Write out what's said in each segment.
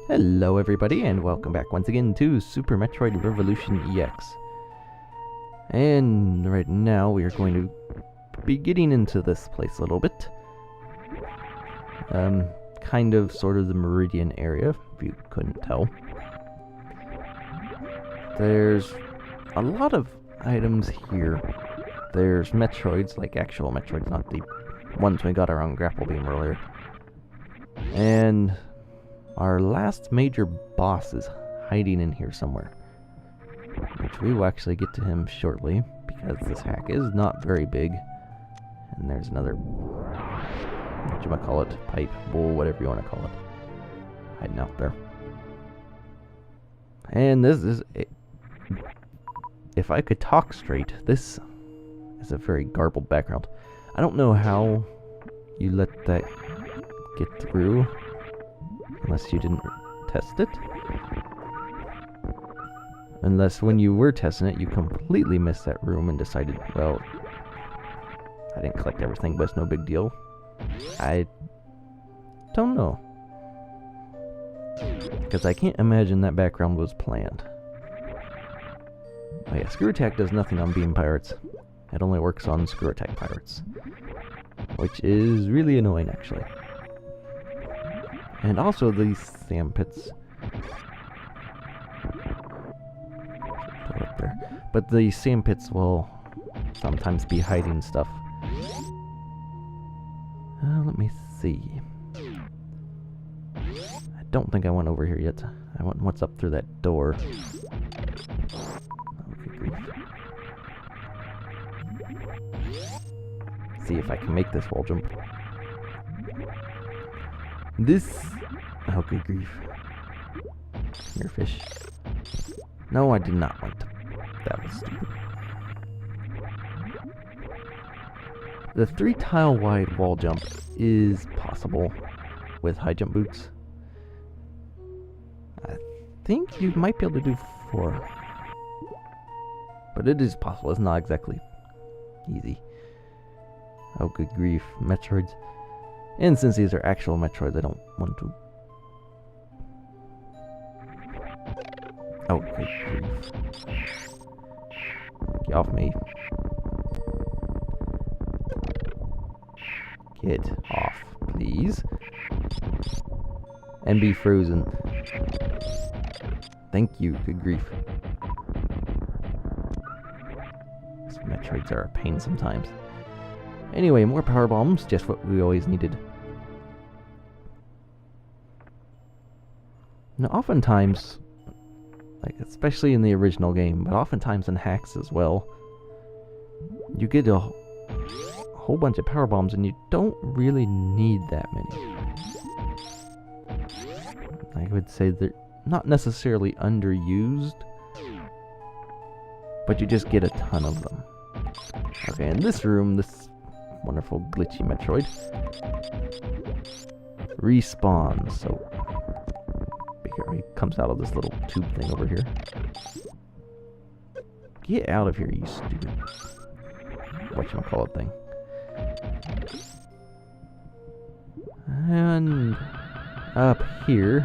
Hello everybody, and welcome back once again to Super Metroid Revolution EX. And right now we are going to be getting into this place a little bit. Kind of, sort of the Maridian area, if you couldn't tell. There's a lot of items here. There's Metroids, like actual Metroids, not the ones we got around Grapple Beam earlier. And our last major boss is hiding in here somewhere, which we will actually get to him shortly, because this hack is not very big. And there's another, whatchamacallit, pipe, bowl, whatever you want to call it, hiding out there. And this is, if I could talk straight, this is a very garbled background. I don't know how you let that get through, unless you didn't test it. Unless when you were testing it, you completely missed that room and decided, well, I didn't collect everything, but it's no big deal. I don't know. Because I can't imagine that background was planned. Oh yeah, Screw Attack does nothing on Beam Pirates. It only works on Screw Attack Pirates. Which is really annoying, actually. And also these sand pits. Put it up there. But the sand pits will sometimes be hiding stuff. Let me see. I don't think I went over here yet. I went what's up through that door. Oh, good grief. See if I can make this wall jump. This... oh, good grief. Come here, fish. No, I did not want to. That was stupid. The 3-tile wide wall jump is possible with high jump boots. I think you might be able to do 4. But it is possible. It's not exactly easy. Oh, good grief. Metroids. And since these are actual Metroids, I don't want to... oh, good grief. Get off me. Get off, please. And be frozen. Thank you, good grief. These Metroids are a pain sometimes. Anyway, more power bombs, just what we always needed. Now, oftentimes, like especially in the original game, but oftentimes in hacks as well, you get a whole bunch of power bombs and you don't really need that many. I would say they're not necessarily underused, but you just get a ton of them. Okay, in this room, this wonderful glitchy Metroid respawns, so he comes out of this little tube thing over here. Get out of here, you stupid whatchamacallit thing. And up here,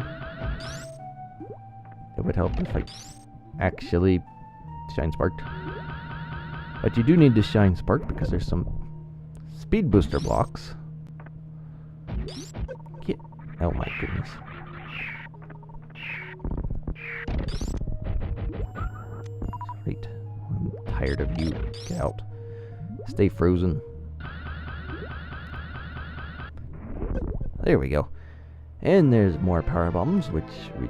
it would help if I actually shine sparked. But you do need to shine spark because there's some speed booster blocks. Get, oh my goodness. Great. I'm tired of you. Get out. Stay frozen. There we go. And there's more power bombs, which we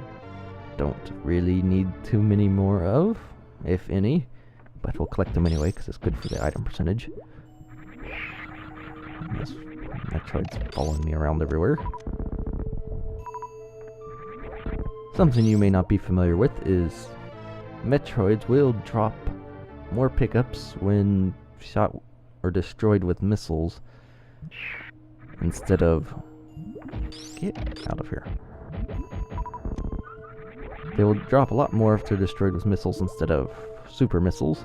don't really need too many more of, if any. But we'll collect them anyway, because it's good for the item percentage. And this Metroid's following me around everywhere. Something you may not be familiar with is Metroids will drop more pickups when shot or destroyed with missiles instead of... get out of here. They will drop a lot more if they're destroyed with missiles instead of super missiles.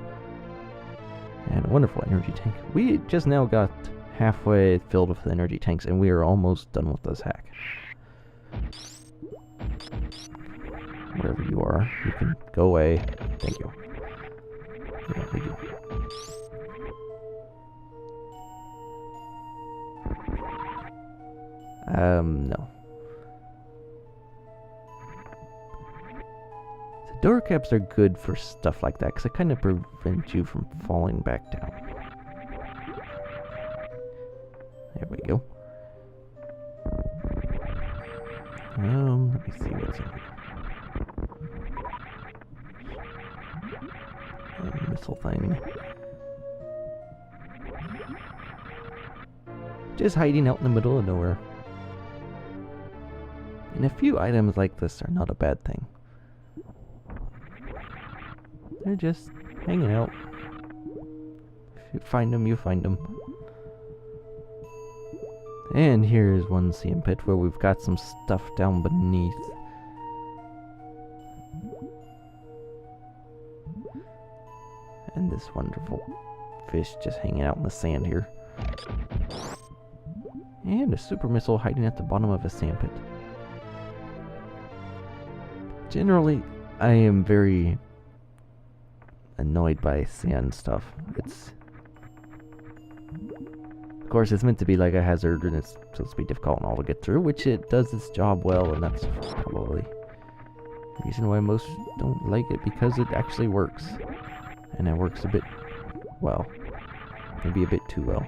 And a wonderful energy tank. We just now got halfway filled with energy tanks and we are almost done with this hack. wherever you are. You can go away. Thank you. We don't need you. No. The door caps are good for stuff like that, because it kind of prevents you from falling back down. There we go. Let me see what's in here. Missile thing. Just hiding out in the middle of nowhere. And a few items like this are not a bad thing. They're just hanging out. If you find them, you find them. And here's one sand pit where we've got some stuff down beneath. And this wonderful fish just hanging out in the sand here. And a super missile hiding at the bottom of a sand pit. Generally, I am very annoyed by sand stuff. Of course, it's meant to be like a hazard, and it's supposed to be difficult and all to get through, which it does its job well, and that's probably the reason why most don't like it, because it actually works. And it works a bit well. Maybe a bit too well.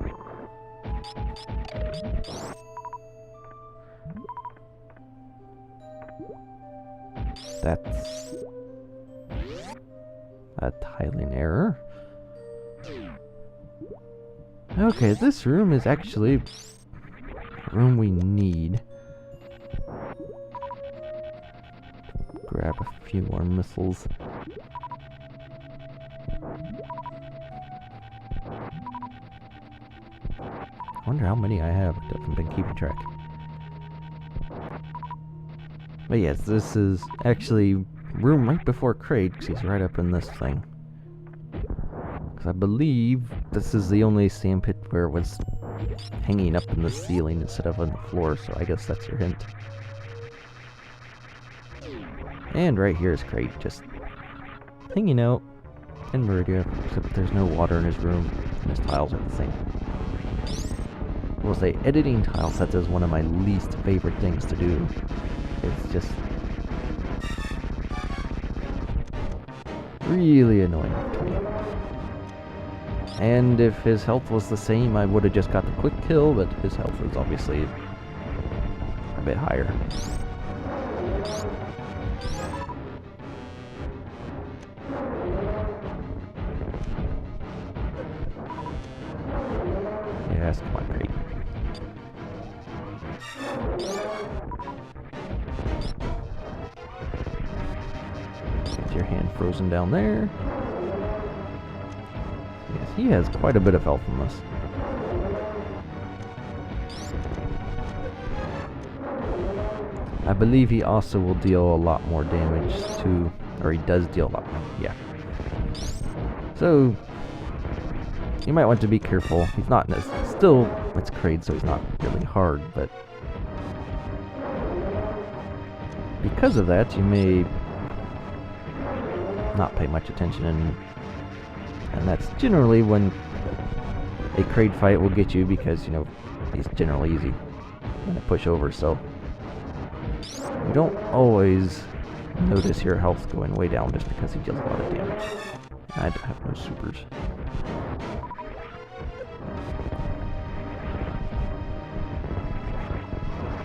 That's a tiling error. Okay, this room is actually the room we need. Grab a few more missiles. I wonder how many I have. I haven't been keeping track. But yes, this is actually room right before Kraid, because he's right up in this thing. Because I believe this is the only sand pit where it was hanging up in the ceiling instead of on the floor, so I guess that's your hint. And right here is Kraid, just hanging out in Meridia, except there's no water in his room, and his tiles are the same. I will say, editing tile sets is one of my least favorite things to do. It's just really annoying to me. And if his health was the same, I would have just got the quick kill, but his health is obviously a bit higher. Yes, come on, great. Get your hand frozen down there. Yes, he has quite a bit of health from this. I believe he also will deal a lot more damage to, or he does deal a lot more, yeah. So, you might want to be careful. He's not, still, it's Kraid, so he's not really hard, but because of that, you may not pay much attention, and that's generally when a Kraid fight will get you, because, you know, he's generally easy to push over, so you don't always notice your health going way down just because he deals a lot of damage. I have no supers.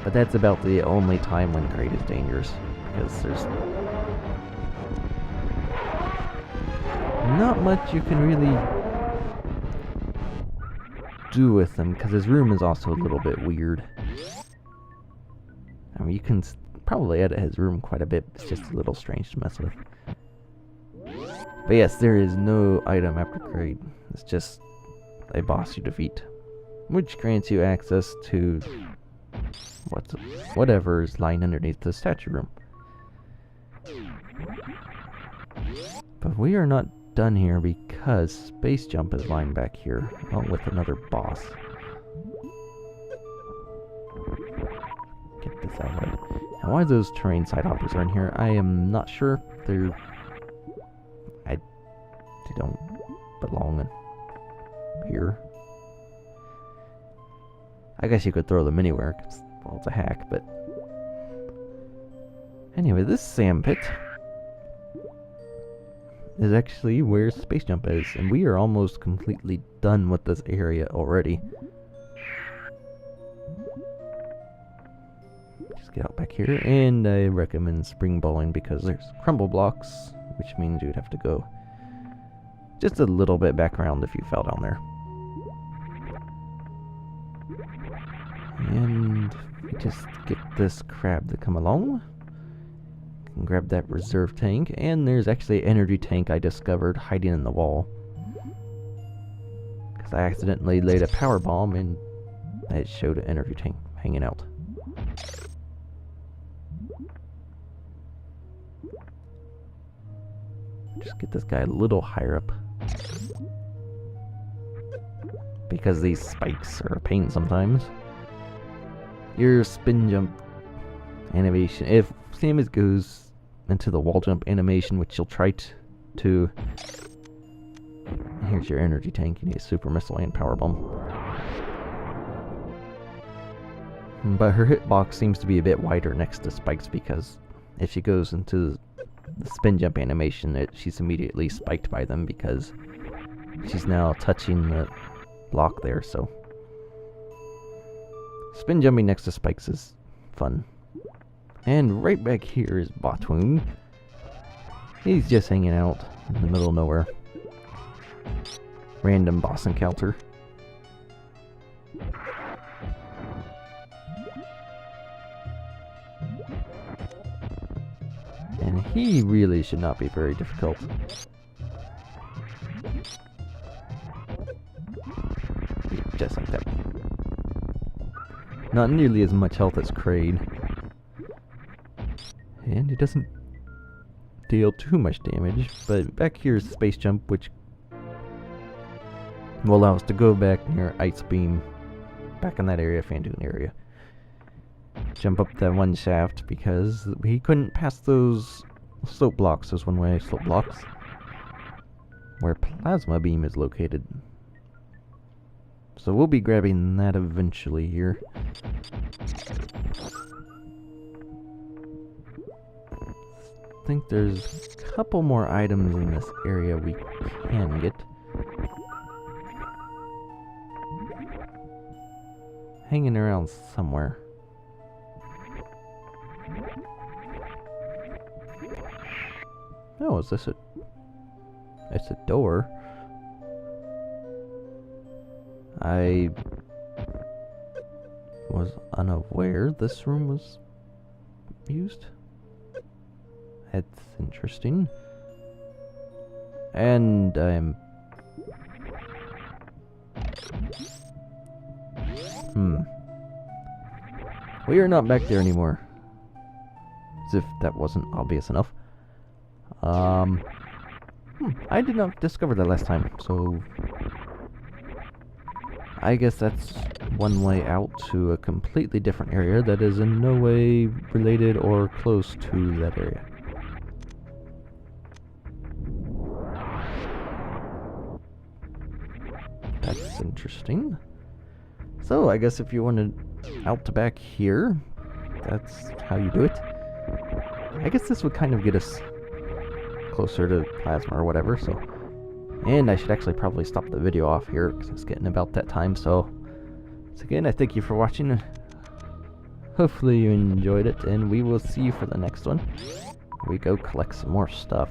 But that's about the only time when Kraid is dangerous, because there's not much you can really do with him, because his room is also a little bit weird. I mean, you can probably edit his room quite a bit, it's just a little strange to mess with. But yes, there is no item after Kraid. It's just a boss you defeat, which grants you access to whatever is lying underneath the statue room. But we are not done here, because Space Jump is lying back here, along with another boss. Get this out of it. And Why those terrain side hoppers are in here, I am not sure. They don't belong in here. I guess you could throw them anywhere, 'cause, well, it's a hack, but... Anyway, this sand pit is actually where Space Jump is, and we are almost completely done with this area already. Just get out back here, and I recommend spring balling because there's crumble blocks, which means you'd have to go just a little bit back around if you fell down there. And we just get this crab to come along. Can grab that reserve tank, and there's actually an energy tank I discovered hiding in the wall. Because I accidentally laid a power bomb and it showed an energy tank hanging out. Just get this guy a little higher up. Because these spikes are a pain sometimes. Your spin jump animation, if same as goes into the wall jump animation, which you'll try to. Here's your energy tank. You need a super missile and power bomb. But her hitbox seems to be a bit wider next to spikes because if she goes into the spin jump animation, she's immediately spiked by them because she's now touching the block there. So spin jumping next to spikes is fun. And right back here is Botwoon. He's just hanging out in the middle of nowhere. Random boss encounter. And he really should not be very difficult. Just like that. Not nearly as much health as Kraid. And he doesn't deal too much damage, but back here is Space Jump, which will allow us to go back near Ice Beam, back in that area, Fantoon area. Jump up that one shaft because he couldn't pass those slope blocks, those one-way slope blocks, where Plasma Beam is located. So we'll be grabbing that eventually here. I think there's a couple more items in this area we can get. Hanging around somewhere. Oh, is this it's a door. I was unaware this room was used. That's interesting. And we are not back there anymore. As if that wasn't obvious enough. I did not discover that last time, so I guess that's one way out to a completely different area that is in no way related or close to that area. That's interesting. So I guess if you wanted out to back here, that's how you do it. I guess this would kind of get us closer to Plasma or whatever, so. And I should actually probably stop the video off here because it's getting about that time, so again, I thank you for watching. Hopefully you enjoyed it, and we will see you for the next one. We go collect some more stuff.